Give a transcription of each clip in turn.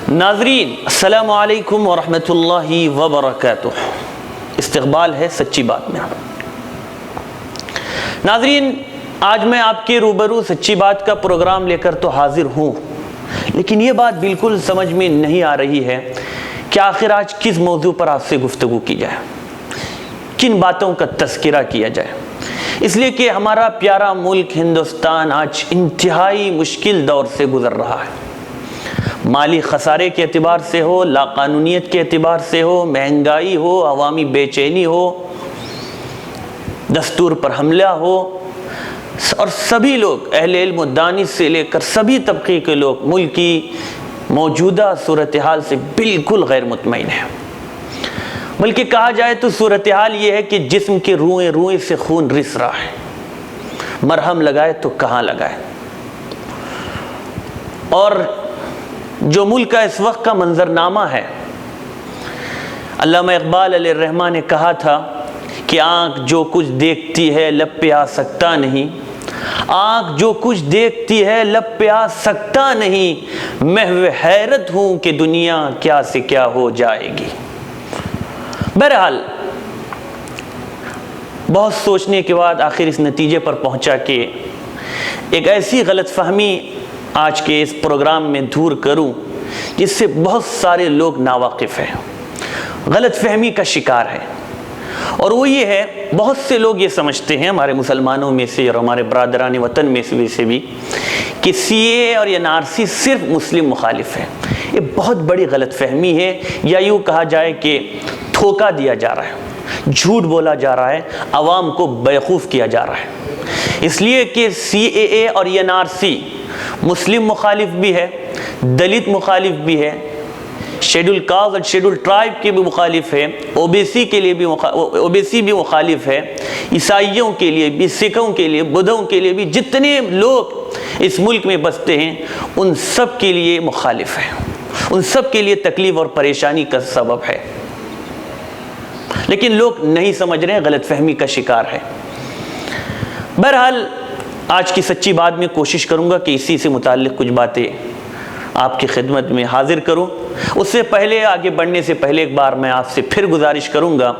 ناظرین السلام علیکم ورحمۃ اللہ وبرکاتہ۔ استقبال ہے سچی بات میں۔ ناظرین، آج میں آپ کے روبرو سچی بات کا پروگرام لے کر تو حاضر ہوں، لیکن یہ بات بالکل سمجھ میں نہیں آ رہی ہے کہ آخر آج کس موضوع پر آپ سے گفتگو کی جائے، کن باتوں کا تذکرہ کیا جائے، اس لیے کہ ہمارا پیارا ملک ہندوستان آج انتہائی مشکل دور سے گزر رہا ہے۔ مالی خسارے کے اعتبار سے ہو، لاقانونیت کے اعتبار سے ہو، مہنگائی ہو، عوامی بے چینی ہو، دستور پر حملہ ہو، اور سبھی لوگ اہل علم و دانش سے لے کر سبھی طبقے کے لوگ ملک کی موجودہ صورتحال سے بالکل غیر مطمئن ہیں۔ بلکہ کہا جائے تو صورتحال یہ ہے کہ جسم کے روئیں روئیں سے خون رس رہا ہے، مرہم لگائے تو کہاں لگائے۔ اور جو ملک کا اس وقت کا منظرنامہ ہے، علامہ اقبال علیہ الرحمہ نے کہا تھا کہ آنکھ جو کچھ دیکھتی ہے لب پہ آ سکتا نہیں، آنکھ جو کچھ دیکھتی ہے لب پہ آ سکتا نہیں، محو حیرت ہوں کہ دنیا کیا سے کیا ہو جائے گی۔ بہرحال بہت سوچنے کے بعد آخر اس نتیجے پر پہنچا کہ ایک ایسی غلط فہمی آج کے اس پروگرام میں دور کروں جس سے بہت سارے لوگ ناواقف ہیں، غلط فہمی کا شکار ہیں۔ اور وہ یہ ہے، بہت سے لوگ یہ سمجھتے ہیں، ہمارے مسلمانوں میں سے اور ہمارے برادران وطن میں سے بھی، کہ سی اے اور این آر سی صرف مسلم مخالف ہے۔ یہ بہت بڑی غلط فہمی ہے، یا یوں کہا جائے کہ دھوکہ دیا جا رہا ہے، جھوٹ بولا جا رہا ہے، عوام کو بیوقوف کیا جا رہا ہے۔ اس لیے کہ سی اے اور این آر سی مسلم مخالف بھی ہے، دلت مخالف بھی ہے، شیڈول کاسٹ اور شیڈول ٹرائب کے بھی مخالف ہے، او بی سی کے لیے بھی او بی سی بھی مخالف ہے، عیسائیوں کے لیے بھی، سکھوں کے لیے، بدھوں کے لیے بھی، جتنے لوگ اس ملک میں بستے ہیں ان سب کے لیے مخالف ہے، ان سب کے لیے تکلیف اور پریشانی کا سبب ہے۔ لیکن لوگ نہیں سمجھ رہے ہیں، غلط فہمی کا شکار ہے۔ بہرحال آج کی سچی بات میں کوشش کروں گا کہ اسی سے متعلق کچھ باتیں آپ کی خدمت میں حاضر کروں۔ اس سے پہلے، آگے بڑھنے سے پہلے، ایک بار میں آپ سے پھر گزارش کروں گا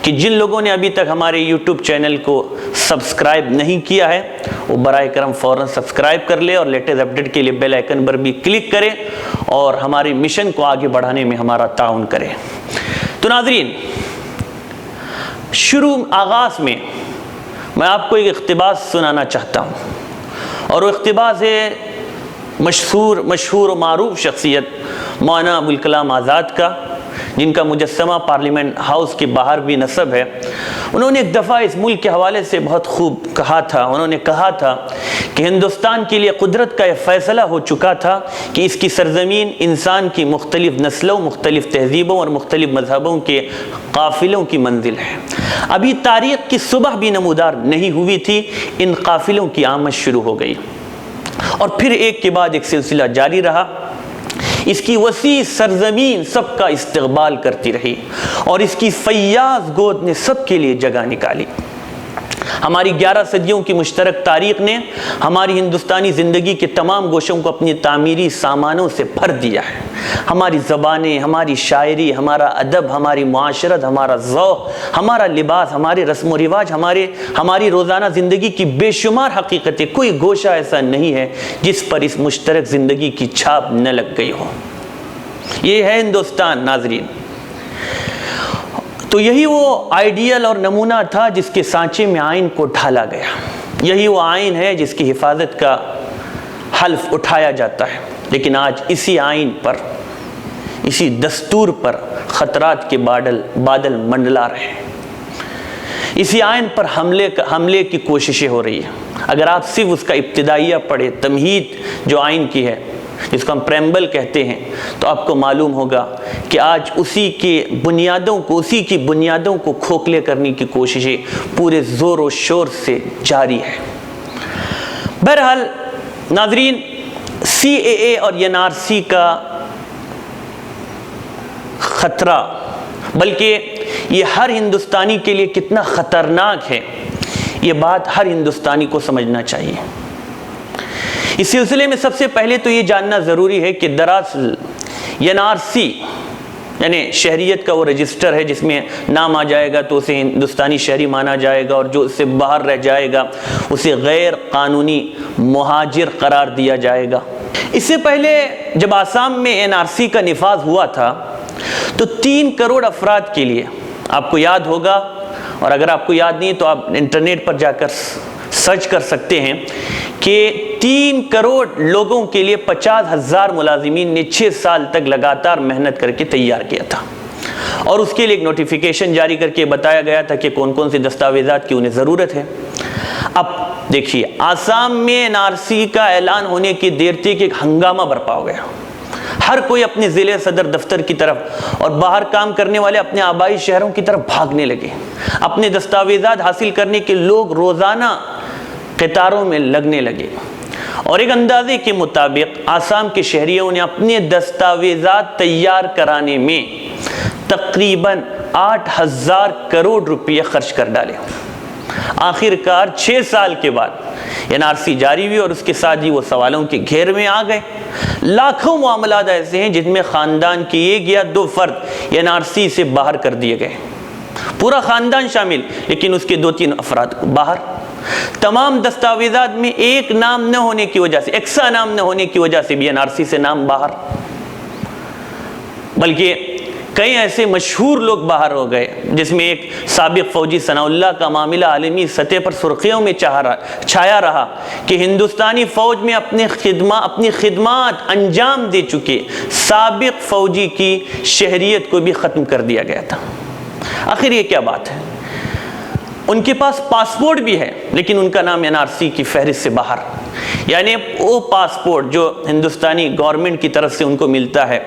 کہ جن لوگوں نے ابھی تک ہمارے یوٹیوب چینل کو سبسکرائب نہیں کیا ہے وہ برائے کرم فوراً سبسکرائب کر لے، اور لیٹسٹ اپڈیٹ کے لیے بیل آئیکن پر بھی کلک کریں اور ہمارے مشن کو آگے بڑھانے میں ہمارا تعاون کریں۔ تو ناظرین، آغاز میں میں آپ کو ایک اقتباس سنانا چاہتا ہوں، اور وہ اقتباس ہے مشہور و معروف شخصیت مولانا ابوالکلام آزاد کا، جن کا مجسمہ پارلیمنٹ ہاؤس کے باہر بھی نصب ہے۔ انہوں نے ایک دفعہ اس ملک کے حوالے سے بہت خوب کہا تھا۔ انہوں نے کہا تھا کہ ہندوستان کے لیے قدرت کا یہ فیصلہ ہو چکا تھا کہ اس کی سرزمین انسان کی مختلف نسلوں، مختلف تہذیبوں اور مختلف مذہبوں کے قافلوں کی منزل ہے۔ ابھی تاریخ کی صبح بھی نمودار نہیں ہوئی تھی، ان قافلوں کی آمد شروع ہو گئی، اور پھر ایک کے بعد ایک سلسلہ جاری رہا۔ اس کی وسیع سرزمین سب کا استقبال کرتی رہی، اور اس کی فیاض گود نے سب کے لیے جگہ نکالی۔ ہماری 11 صدیوں کی مشترک تاریخ نے ہماری ہندوستانی زندگی کے تمام گوشوں کو اپنی تعمیری سامانوں سے بھر دیا ہے۔ ہماری زبانیں، ہماری شاعری، ہمارا ادب، ہماری معاشرت، ہمارا ذوق، ہمارا لباس، ہمارے رسم و رواج، ہماری روزانہ زندگی کی بے شمار حقیقتیں، کوئی گوشہ ایسا نہیں ہے جس پر اس مشترک زندگی کی چھاپ نہ لگ گئی ہو۔ یہ ہے ہندوستان ناظرین۔ تو یہی وہ آئیڈیل اور نمونہ تھا جس کے سانچے میں آئین کو ڈھالا گیا۔ یہی وہ آئین ہے جس کی حفاظت کا حلف اٹھایا جاتا ہے۔ لیکن آج اسی آئین پر، اسی دستور پر خطرات کے بادل منڈلا رہے ہیں۔ اسی آئین پر حملے کی کوششیں ہو رہی ہیں۔ اگر آپ صرف اس کا ابتدائیہ پڑھیں، تمہید جو آئین کی ہے، جس کو ہم پریمبل کہتے ہیں، تو آپ کو معلوم ہوگا کہ آج اسی کی بنیادوں کو کھوکھلے کرنے کی کوششیں پورے زور و شور سے جاری ہے۔ بہرحال ناظرین، سی اے اور این آر سی کا خطرہ، بلکہ یہ ہر ہندوستانی کے لیے کتنا خطرناک ہے، یہ بات ہر ہندوستانی کو سمجھنا چاہیے۔ اس سلسلے میں سب سے پہلے تو یہ جاننا ضروری ہے کہ دراصل NRC یعنی شہریت کا وہ رجسٹر ہے جس میں نام آ جائے گا تو اسے ہندوستانی شہری مانا جائے گا، اور جو اس سے باہر رہ جائے گا اسے غیر قانونی مہاجر قرار دیا جائے گا۔ اس سے پہلے جب آسام میں NRC کا نفاذ ہوا تھا تو 3 کروڑ افراد کے لیے، آپ کو یاد ہوگا، اور اگر آپ کو یاد نہیں تو آپ انٹرنیٹ پر جا کر سرچ کر سکتے ہیں کہ 3 کروڑ لوگوں کے لیے 50,000 ملازمین نے 6 سال تک لگاتار محنت کر کے تیار کیا تھا، اور اس کے لیے ایک نوٹیفیکیشن جاری کر کے بتایا گیا تھا کہ کون کون سی دستاویزات کی انہیں ضرورت ہے۔ اب دیکھیے آسام میں NRC کا اعلان ہونے کی دیر تک ایک ہنگامہ برپا ہو گیا، ہر کوئی اپنے ضلع صدر دفتر کی طرف اور باہر کام کرنے والے اپنے آبائی شہروں کی طرف بھاگنے لگے۔ اپنے دستاویزات حاصل کرنے کے لوگ روزانہ قطاروں میں لگنے لگے، اور ایک اندازے کے مطابق آسام کے شہریوں نے اپنے دستاویزات تیار کرانے میں تقریباً 8,000 کروڑ روپے خرچ کر ڈالے۔ آخر کار 6 سال کے بعد NRC جاری ہوئی، اور اس کے ساتھ ہی وہ سوالوں کے گھیر میں آ گئے۔ لاکھوں معاملات ایسے ہیں جن میں خاندان کے 1 یا 2 فرد NRC سے باہر کر دیے گئے، پورا خاندان شامل، لیکن اس کے 2-3 افراد کو باہر۔ تمام دستاویزات میں ایک نام نہ ہونے کی وجہ سے، یکساں نام نہ ہونے کی وجہ سے بھی NRC سے نام باہر، بلکہ کئی ایسے مشہور لوگ باہر ہو گئے، جس میں ایک سابق فوجی ثناء اللہ کا معاملہ عالمی سطح پر سرخیوں میں چھایا رہا کہ ہندوستانی فوج میں اپنی خدمات انجام دے چکے سابق فوجی کی شہریت کو بھی ختم کر دیا گیا تھا۔ آخر یہ کیا بات ہے؟ ان کے پاس پاسپورٹ بھی ہے لیکن ان کا نام NRC کی فہرست سے باہر، یعنی وہ پاسپورٹ جو ہندوستانی گورنمنٹ کی طرف سے ان کو ملتا ہے،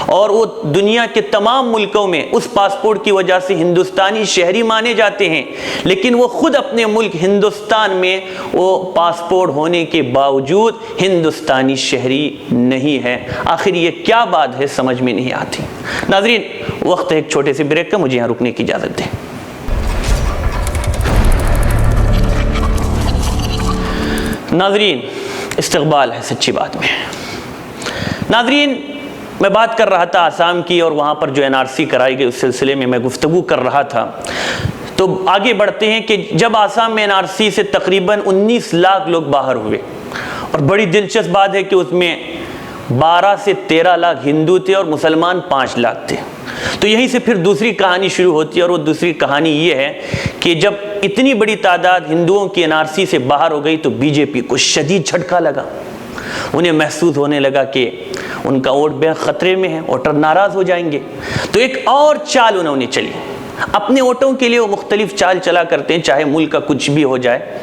اور وہ دنیا کے تمام ملکوں میں اس پاسپورٹ کی وجہ سے ہندوستانی شہری مانے جاتے ہیں، لیکن وہ خود اپنے ملک ہندوستان میں وہ پاسپورٹ ہونے کے باوجود ہندوستانی شہری نہیں ہے۔ آخر یہ کیا بات ہے، سمجھ میں نہیں آتی۔ ناظرین، وقت ہے ایک چھوٹے سے بریک کا، مجھے یہاں رکنے کی اجازت دیں۔ ناظرین، استقبال ہے سچی بات میں۔ ناظرین، میں بات کر رہا تھا آسام کی، اور وہاں پر جو NRC کرائی گئی اس سلسلے میں گفتگو کر رہا تھا۔ تو آگے بڑھتے ہیں کہ جب آسام میں NRC سے تقریباً 19 لاکھ لوگ باہر ہوئے، اور بڑی دلچسپ بات ہے کہ اس میں 12 سے 13 لاکھ ہندو تھے اور مسلمان 5 لاکھ تھے۔ تو یہیں سے پھر دوسری کہانی شروع ہوتی ہے، اور وہ دوسری کہانی یہ ہے کہ جب اتنی بڑی تعداد ہندوؤں کی NRC سے باہر ہو گئی تو BJP کو شدید جھٹکا لگا۔ انہیں محسوس ہونے لگا کہ ان کا ووٹ بینک خطرے میں ہے، ووٹر ناراض ہو جائیں گے۔ تو ایک اور چال انہوں نے چلی، اپنے ووٹوں کے لیے وہ مختلف چال چلا کرتے ہیں چاہے ملک کا کچھ بھی ہو جائے،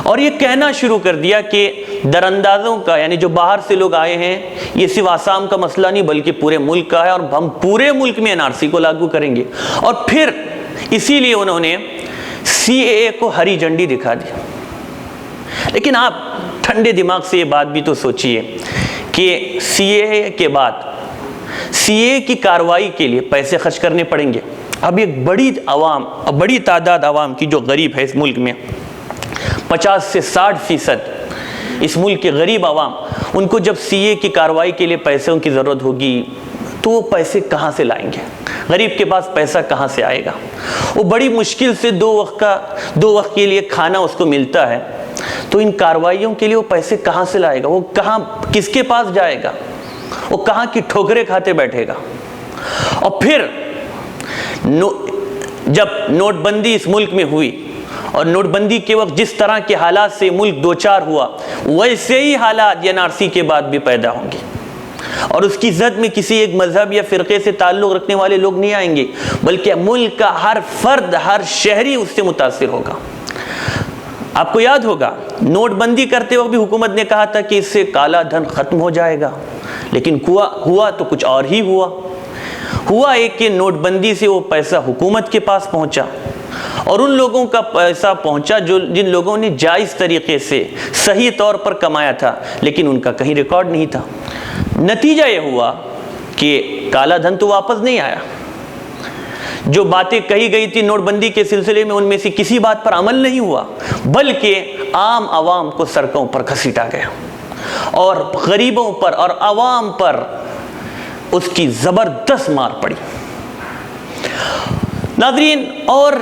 اور یہ کہنا شروع کر دیا کہ دراندازوں کا، یعنی جو باہر سے لوگ آئے ہیں، یہ صرف آسام کا مسئلہ نہیں بلکہ پورے ملک کا ہے، اور ہم پورے ملک میں NRC کو لاگو کریں گے۔ اور پھر اسی لیے انہوں نے CAA کو ہری جھنڈی دکھا دی۔ لیکن آپ ٹھنڈے دماغ سے یہ بات بھی تو سوچئے کہ CAA کے بعد CAA کی کارروائی کے لیے پیسے خرچ کرنے پڑیں گے۔ اب ایک بڑی تعداد عوام کی جو غریب ہے اس ملک میں، 50 سے 60% اس ملک کے غریب عوام، ان کو جب CAA کی کارروائی کے لیے پیسوں کی ضرورت ہوگی تو وہ پیسے کہاں سے لائیں گے؟ غریب کے پاس پیسہ کہاں سے آئے گا؟ وہ بڑی مشکل سے 2 وقت کے لیے کھانا اس کو ملتا ہے، تو ان کارروائیوں کے لیے وہ پیسے کہاں سے لائے گا؟ وہ کہاں، کس کے پاس جائے گا؟ وہ کہاں کی ٹھوکریں کھاتے بیٹھے گا؟ اور پھر جب نوٹ بندی اس ملک میں ہوئی، اور نوٹ بندی کے وقت جس طرح کے حالات سے ملک دوچار ہوا، ویسے ہی حالات NRC کے بعد بھی پیدا ہوں گے، اور اس کی زد میں کسی ایک مذہب یا فرقے سے تعلق رکھنے والے لوگ نہیں آئیں گے، بلکہ ملک کا ہر فرد، ہر شہری اس سے متاثر ہوگا۔ آپ کو یاد ہوگا نوٹ بندی کرتے وقت بھی حکومت نے کہا تھا کہ اس سے کالا دھن ختم ہو جائے گا، لیکن ہوا تو کچھ اور ہی ہوا ایک کہ نوٹ بندی سے وہ پیسہ حکومت کے پاس پہنچا، اور ان لوگوں کا پیسہ پہنچا جن لوگوں نے جائز طریقے سے صحیح طور پر کمایا تھا، لیکن ان کا کہیں ریکارڈ نہیں تھا۔ نتیجہ یہ ہوا کہ کالا دھن تو واپس نہیں آیا، جو باتیں کہی گئی تھی نوٹ بندی کے سلسلے میں ان میں سے کسی بات پر عمل نہیں ہوا، بلکہ عام عوام کو سڑکوں پر گھسیٹا گیا، اور غریبوں پر اور عوام پر اس کی زبردست مار پڑی۔ ناظرین، اور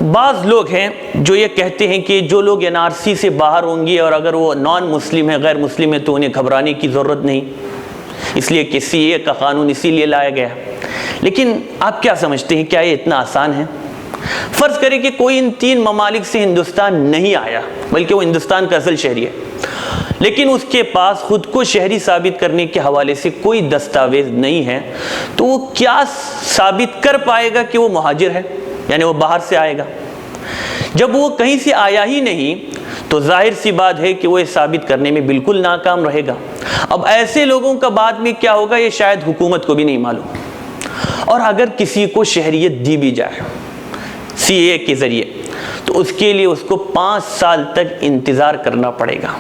بعض لوگ ہیں جو یہ کہتے ہیں کہ جو لوگ NRC سے باہر ہوں گے اور اگر وہ نان مسلم ہیں، غیر مسلم ہیں، تو انہیں گھبرانے کی ضرورت نہیں، اس لیے کہ CAA کا قانون اسی لیے لایا گیا۔ لیکن آپ کیا سمجھتے ہیں، کیا یہ اتنا آسان ہے؟ فرض کریں کہ کوئی ان 3 ممالک سے ہندوستان نہیں آیا، بلکہ وہ ہندوستان کا اصل شہری ہے، لیکن اس کے پاس خود کو شہری ثابت کرنے کے حوالے سے کوئی دستاویز نہیں ہے، تو وہ کیا ثابت کر پائے گا کہ وہ مہاجر ہے، یعنی وہ باہر سے آئے گا؟ جب وہ کہیں سے آیا ہی نہیں تو ظاہر سی بات ہے کہ وہ یہ ثابت کرنے میں بالکل ناکام رہے گا۔ اب ایسے لوگوں کا بعد میں کیا ہوگا یہ شاید حکومت کو بھی نہیں معلوم، اور اگر کسی کو شہریت دی بھی جائے CAA کے ذریعے تو اس کے لیے اس کو 5 سال تک انتظار کرنا پڑے گا،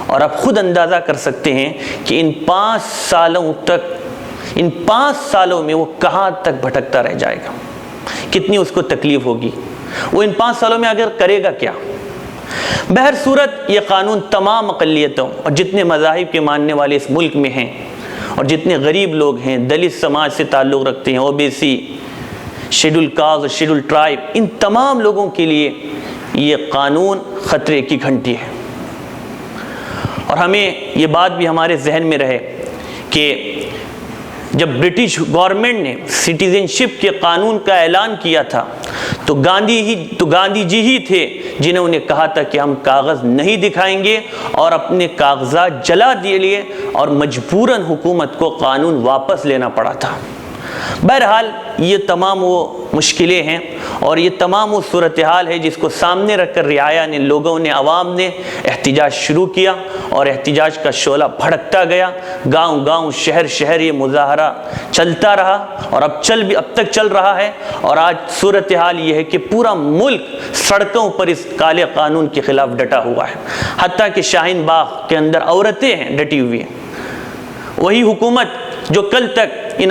اور آپ خود اندازہ کر سکتے ہیں کہ ان 5 سالوں میں وہ کہاں تک بھٹکتا رہ جائے گا، کتنی اس کو تکلیف ہوگی، وہ ان 5 سالوں میں اگر کرے گا کیا؟ بہر صورت یہ قانون تمام اقلیتوں اور جتنے مذاہب کے ماننے والے اس ملک میں ہیں اور جتنے غریب لوگ ہیں، دلت سماج سے تعلق رکھتے ہیں، OBC، شیڈول کاسٹ اور شیڈول ٹرائب، ان تمام لوگوں کے لیے یہ قانون خطرے کی گھنٹی ہے۔ اور ہمیں یہ بات بھی ہمارے ذہن میں رہے کہ جب برٹش گورنمنٹ نے سٹیزن شپ کے قانون کا اعلان کیا تھا تو گاندھی جی ہی تھے جنہوں نے کہا تھا کہ ہم کاغذ نہیں دکھائیں گے، اور اپنے کاغذات جلا دیے اور مجبوراً حکومت کو قانون واپس لینا پڑا تھا۔ بہرحال یہ تمام وہ مشکلیں ہیں اور یہ تمام وہ صورتحال ہے جس کو سامنے رکھ کر رعایا نے، لوگوں نے، عوام نے احتجاج شروع کیا، اور احتجاج کا شعلہ بھڑکتا گیا، گاؤں گاؤں، شہر شہر یہ مظاہرہ چلتا رہا، اور اب تک چل رہا ہے۔ اور آج صورتحال یہ ہے کہ پورا ملک سڑکوں پر اس کالے قانون کے خلاف ڈٹا ہوا ہے، حتیٰ کہ شاہین باغ کے اندر عورتیں ہیں ڈٹی ہوئی ہیں۔ وہی حکومت جو کل تک ان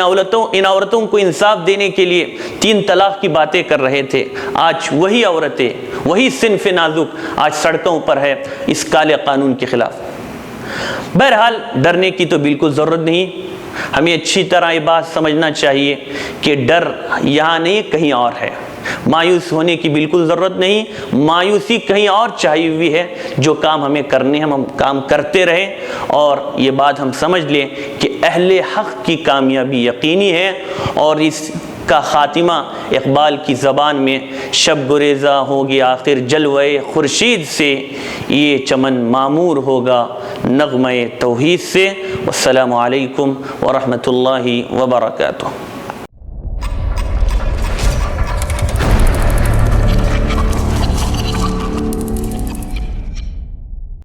عورتوں کو انصاف دینے کے لیے 3 طلاق کی باتیں کر رہے تھے، آج وہی عورتیں، وہی صنف نازک آج سڑکوں پر ہے اس کالے قانون کے خلاف۔ بہرحال ڈرنے کی تو بالکل ضرورت نہیں، ہمیں اچھی طرح یہ بات سمجھنا چاہیے کہ ڈر یہاں نہیں کہیں اور ہے، مایوس ہونے کی بالکل ضرورت نہیں، مایوسی کہیں اور چاہیے ہوئی ہے، جو کام ہمیں کرنے ہم کام کرتے رہیں، اور یہ بات ہم سمجھ لیں کہ اہل حق کی کامیابی یقینی ہے، اور اس کا خاتمہ اقبال کی زبان میں شب گریزہ ہوگی آخر جلوہ خورشید سے، یہ چمن معمور ہوگا نغمہ توحید سے۔ والسلام علیکم ورحمۃ اللہ وبرکاتہ۔